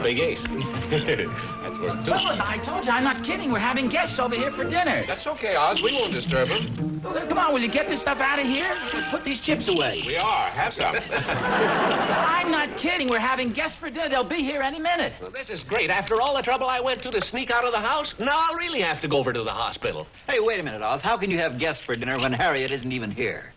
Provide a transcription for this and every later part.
big ace. That's worth two. Fellas, I told you, I'm not kidding. We're having guests over here for dinner. That's okay, Oz. We won't disturb them. Come on, will you get this stuff out of here? Put these chips away. We are. Have some. I'm not kidding. We're having guests for dinner. They'll be here any minute. Well, this is great. After all the trouble I went to sneak out of the house, now I'll really have to go over to the hospital. Hey, wait a minute, Oz. How can you have guests for dinner when Harriet isn't even here?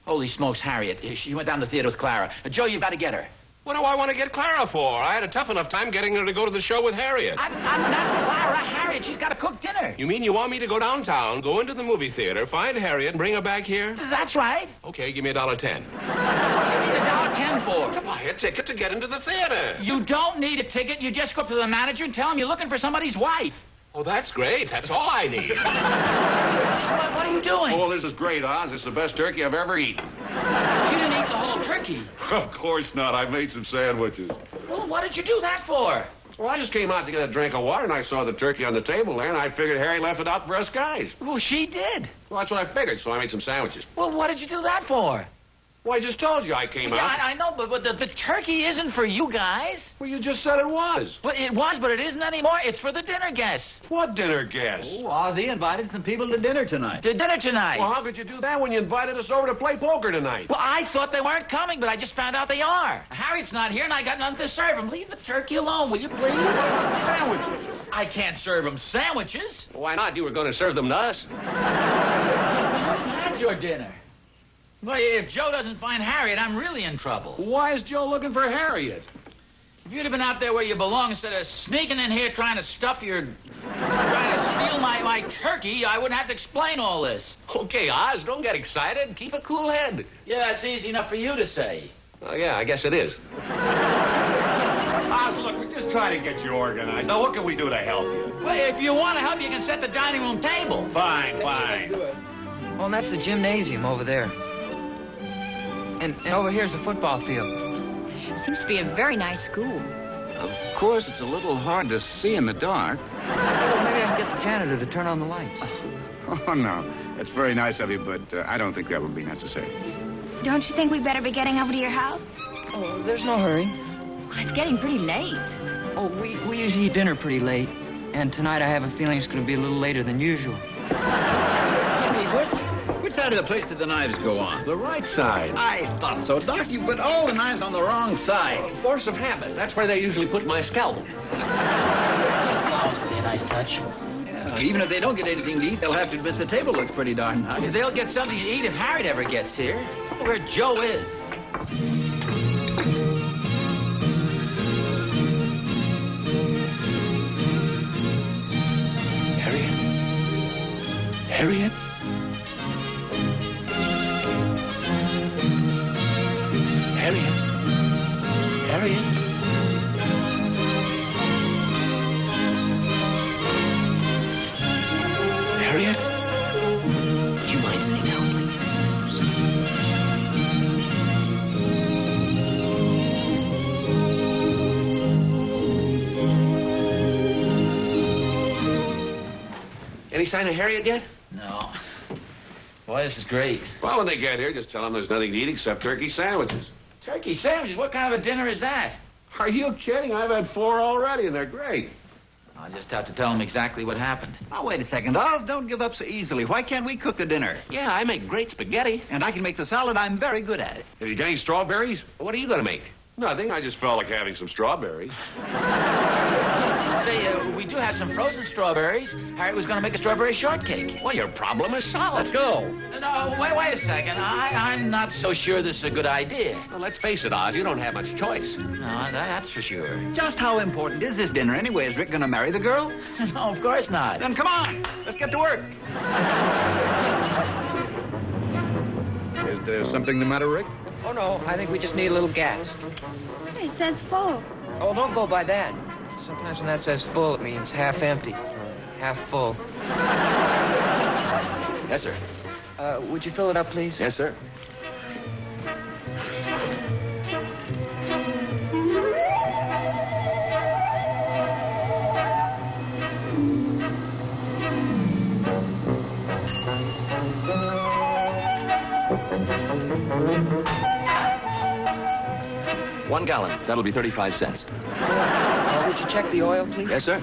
Holy smokes, Harriet. She went down to the theater with Clara. Joe, you've got to get her. What do I want to get Clara for? I had a tough enough time getting her to go to the show with Harriet. I'm not Clara. Harriet, she's got to cook dinner. You mean you want me to go downtown, go into the movie theater, find Harriet, and bring her back here? That's right. Okay, give me $1.10. What do you need $1.10 for? To buy a ticket to get into the theater. You don't need a ticket. You just go up to the manager and tell him you're looking for somebody's wife. Oh, that's great. That's all I need. What are you doing? Oh, this is great, Oz. It's the best turkey I've ever eaten. You didn't eat the whole turkey. Of course not. I made some sandwiches. Well, what did you do that for? Well, I just came out to get a drink of water, and I saw the turkey on the table there, and I figured Harry left it out for us guys. Well, she did. Well, that's what I figured, so I made some sandwiches. Well, what did you do that for? Well, I just told you I came Yeah, out. I know, but the turkey isn't for you guys. Well, you just said it was. Well, it was, but it isn't anymore. It's for the dinner guests. What dinner guests? Oh, Ozzie invited some people to dinner tonight. To dinner tonight. Well, how could you do that when you invited us over to play poker tonight? Well, I thought they weren't coming, but I just found out they are. Harriet's not here, and I got nothing to serve them. Leave the turkey alone, will you, please? Sandwiches. I can't serve them sandwiches. Why not? You were going to serve them to us. You had your dinner. Well, if Joe doesn't find Harriet, I'm really in trouble. Why is Joe looking for Harriet? If you'd have been out there where you belong instead of sneaking in here trying to steal my turkey, I wouldn't have to explain all this. Okay, Oz, don't get excited. Keep a cool head. Yeah, it's easy enough for you to say. Oh, yeah, I guess it is. Oz, look, we're just trying to get you organized. Now, what can we do to help you? Well, if you want to help, you can set the dining room table. Fine, fine. Oh, and that's the gymnasium over there. And over here's the football field. Seems to be a very nice school. Of course, it's a little hard to see in the dark. Well, maybe I can get the janitor to turn on the lights. Oh, no. That's very nice of you, but I don't think that will be necessary. Don't you think we better be getting over to your house? Oh, there's no hurry. Well, it's getting pretty late. Oh, we usually eat dinner pretty late. And tonight I have a feeling it's going to be a little later than usual. Which side of the place did the knives go on? The right side. I thought so, Doc. You put all the knives on the wrong side. Force of habit. That's where they usually put my scalpel. Flowers would be a nice touch. Yeah, even if they don't get anything to eat, they'll have to admit the table looks pretty darn nice. They'll get something to eat if Harriet ever gets here. Where Joe is. Harriet? Harriet? Harriet? Harriet? Would you mind sitting down, please? Any sign of Harriet yet? No. Boy, this is great. Well, when they get here, just tell them there's nothing to eat except turkey sandwiches. Turkey sandwiches? What kind of a dinner is that? Are you kidding? I've had 4 already, and they're great. I'll just have to tell them exactly what happened. Now, wait a second, Oz. Don't give up so easily. Why can't we cook the dinner? Yeah, I make great spaghetti. And I can make the salad. I'm very good at it. Have you got any strawberries? What are you going to make? Nothing. I just felt like having some strawberries. Say, we do have some frozen strawberries. Harriet was going to make a strawberry shortcake. Well, your problem is solved. Let's go. No, wait a second. I'm not so sure this is a good idea. Well, let's face it, Oz. You don't have much choice. No, that's for sure. Just how important is this dinner anyway? Is Rick going to marry the girl? No, of course not. Then come on. Let's get to work. Is there something the matter, Rick? Oh, no, I think we just need a little gas. It says full. Oh, don't go by that. Sometimes when that says full, it means half empty. Half full. Yes, sir. Would you fill it up, please? Yes, sir. $1 gallon. That'll be 35 cents. you check the oil, please? Yes, sir.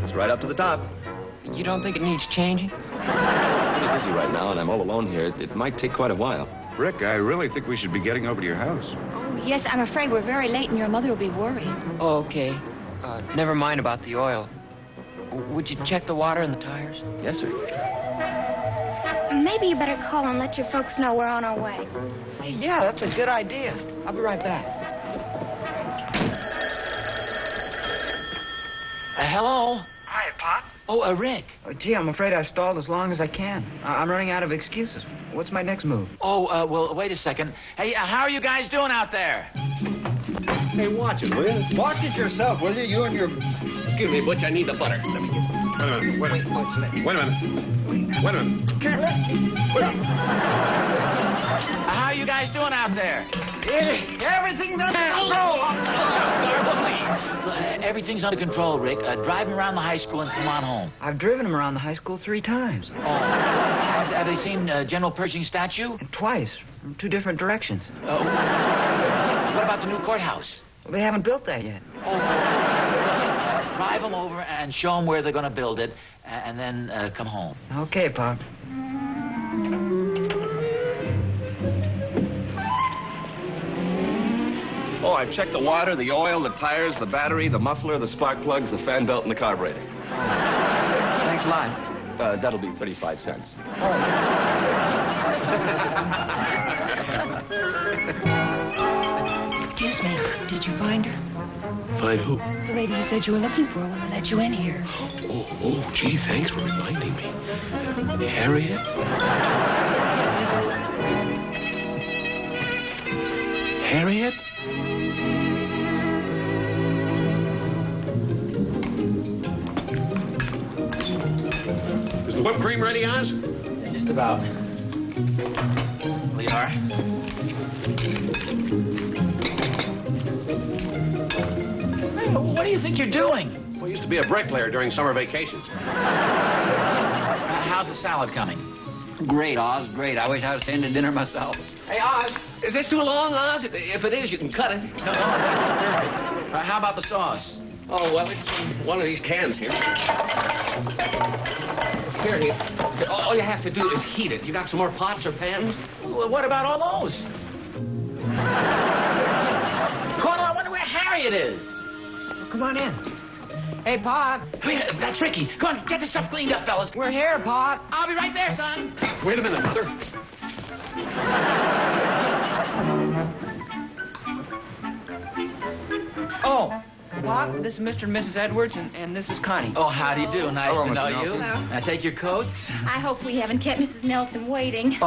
It's right up to the top. You don't think it needs changing? I'm pretty busy right now, and I'm all alone here. It might take quite a while. Rick, I really think we should be getting over to your house. Oh, yes, I'm afraid we're very late and your mother will be worried. Oh, okay. Never mind about the oil. Would you check the water and the tires? Yes, sir. Maybe you better call and let your folks know we're on our way. Hey, yeah, that's a good idea. I'll be right back. Hello? Hi, Pop. Oh, Rick. Oh, gee, I'm afraid I've stalled as long as I can. I'm running out of excuses. What's my next move? Oh, well, wait a second. Hey, how are you guys doing out there? Hey, watch it, will you? Watch it yourself, will you? You and your... Excuse me, Butch, I need the butter. Let me get... Wait a minute. Wait a minute. Wait a minute. How are you guys doing out there? Everything's under control. Everything's under control, Rick. Drive him around the high school and come on home. I've driven him around the high school 3 times. Oh, have they seen General Pershing's statue? And twice, from 2 different directions. What about the new courthouse? Well, they haven't built that yet. Oh, drive them over and show them where they're going to build it, and then come home. Okay, Pop. Oh, I've checked the water, the oil, the tires, the battery, the muffler, the spark plugs, the fan belt, and the carburetor. Thanks a lot. That'll be 35 cents. Excuse me, did you find her? Find who? The lady you said you were looking for when we let you in here. Oh, gee, thanks for reminding me. Harriet? Harriet? Is the whipped cream ready, Oz? Just about. We are. Hey, what do you think you're doing? Well, I used to be a bricklayer during summer vacations. How's the salad coming? Great, Oz, great. I wish I was staying to dinner myself. Hey, Oz, is this too long, Oz? If it is, you can cut it. No, that's perfect. How about the sauce? Oh, well, it's one of these cans here. Here. All you have to do is heat it. You got some more pots or pans? Well, what about all those? Cornel, I wonder where Harriet is. Come on in. Hey, Pop. That's Ricky. Come on, get this stuff cleaned up, fellas. We're here, Pop. I'll be right there, son. Wait a minute, Mother. Oh, Pop, this is Mr. and Mrs. Edwards, and this is Connie. Oh, how do you do? Nice Hello, to know Mr. you. Nelson. Now take your coats. I hope we haven't kept Mrs. Nelson waiting.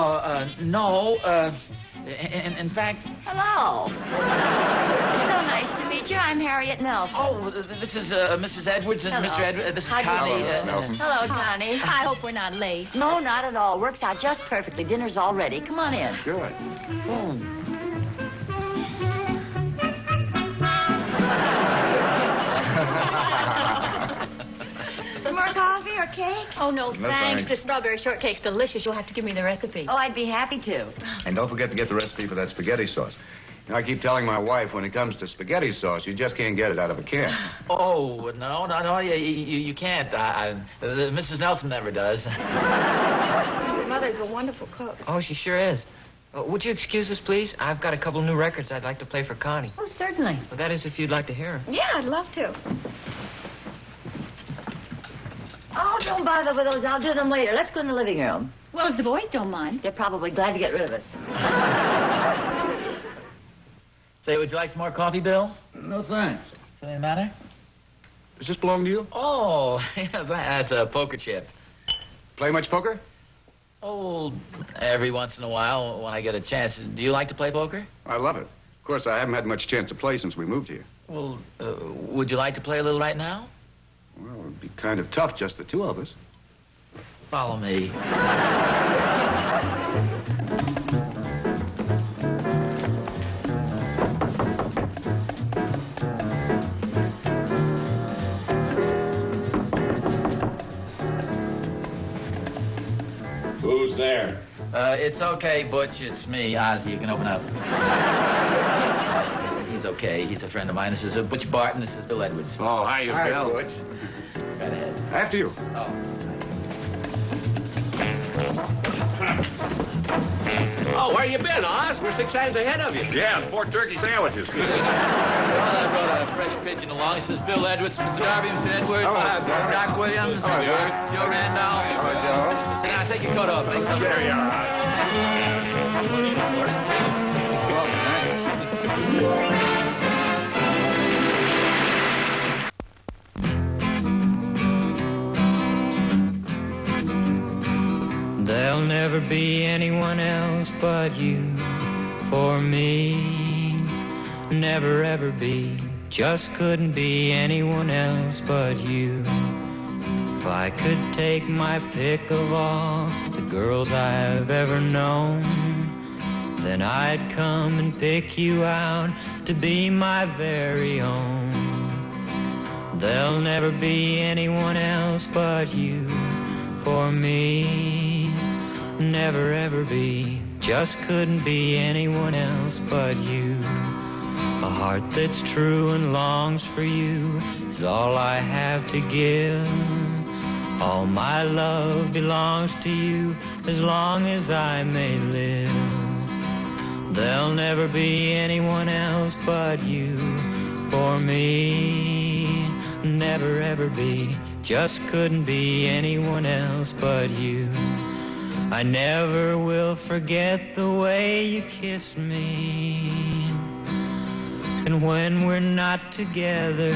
No. In fact. Hello. It's so nice to meet you. I'm Harriet Nelson. Oh, this is Mrs. Edwards and Hello. Mr. Edwards. This is How do you Connie. do? Nelson. Hello, Connie. I hope we're not late. No, not at all. Works out just perfectly. Dinner's all ready. Come on in. Good. Some more coffee or cake? Oh, no, No, thanks. thanks. The strawberry shortcake's delicious. You'll have to give me the recipe. Oh, I'd be happy to. And don't forget to get the recipe for that spaghetti sauce. You know, I keep telling my wife, when it comes to spaghetti sauce, you just can't get it out of a can. Oh, no, you can't. Mrs. Nelson never does. Your mother's a wonderful cook. Oh, she sure is. Would you excuse us, please? I've got a couple new records I'd like to play for Connie. Oh, certainly. Well, that is if you'd like to hear them. Yeah, I'd love to. Oh, don't bother with those. I'll do them later. Let's go in the living room. Well, if the boys don't mind. They're probably glad to get rid of us. Say, would you like some more coffee, Bill? No, thanks. Something the matter? Does this belong to you? Oh, yeah, that's a poker chip. Play much poker? Oh, every once in a while when I get a chance. Do you like to play poker? I love it. Of course, I haven't had much chance to play since we moved here. Well, would you like to play a little right now? Well, it'd be kind of tough, just the 2 of us. Follow me. It's okay, Butch. It's me, Ozzie. You can open up. He's okay. He's a friend of mine. This is Butch Barton. This is Bill Edwards. Oh, hi, Hi, Bill. Butch. Right ahead. After you. Oh. Oh, where you been, Oz? We're 6 hands ahead of you. Yeah, 4 turkey sandwiches. Well, I brought a fresh pigeon along. This is Bill Edwards, Mr. Darby, Mr. Edwards, Oh, hi, Bill. Doc Williams, Joe Randolph. All right, Joe. Sit down. Take your coat off. Make some. There you are. There'll never be anyone else but you for me. Never ever be. Just couldn't be anyone else but you. If I could take my pick of all the girls I've ever known, then I'd come and pick you out to be my very own. There'll never be anyone else but you for me. Never ever be. Just couldn't be anyone else but you. A heart that's true and longs for you is all I have to give. All my love belongs to you as long as I may live. There'll never be anyone else but you for me. Never ever be. Just couldn't be anyone else but you. I never will forget the way you kiss me. And when we're not together,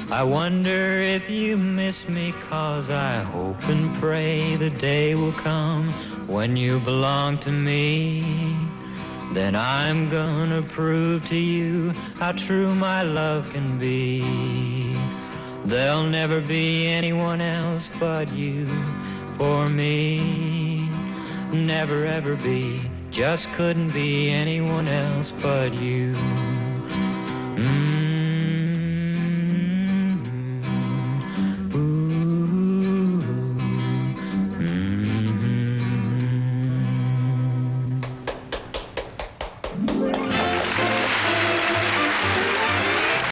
I wonder if you miss me, 'cause I hope and pray the day will come when you belong to me. Then I'm gonna prove to you how true my love can be. There'll never be anyone else but you for me. Never ever be. Just couldn't be anyone else but you.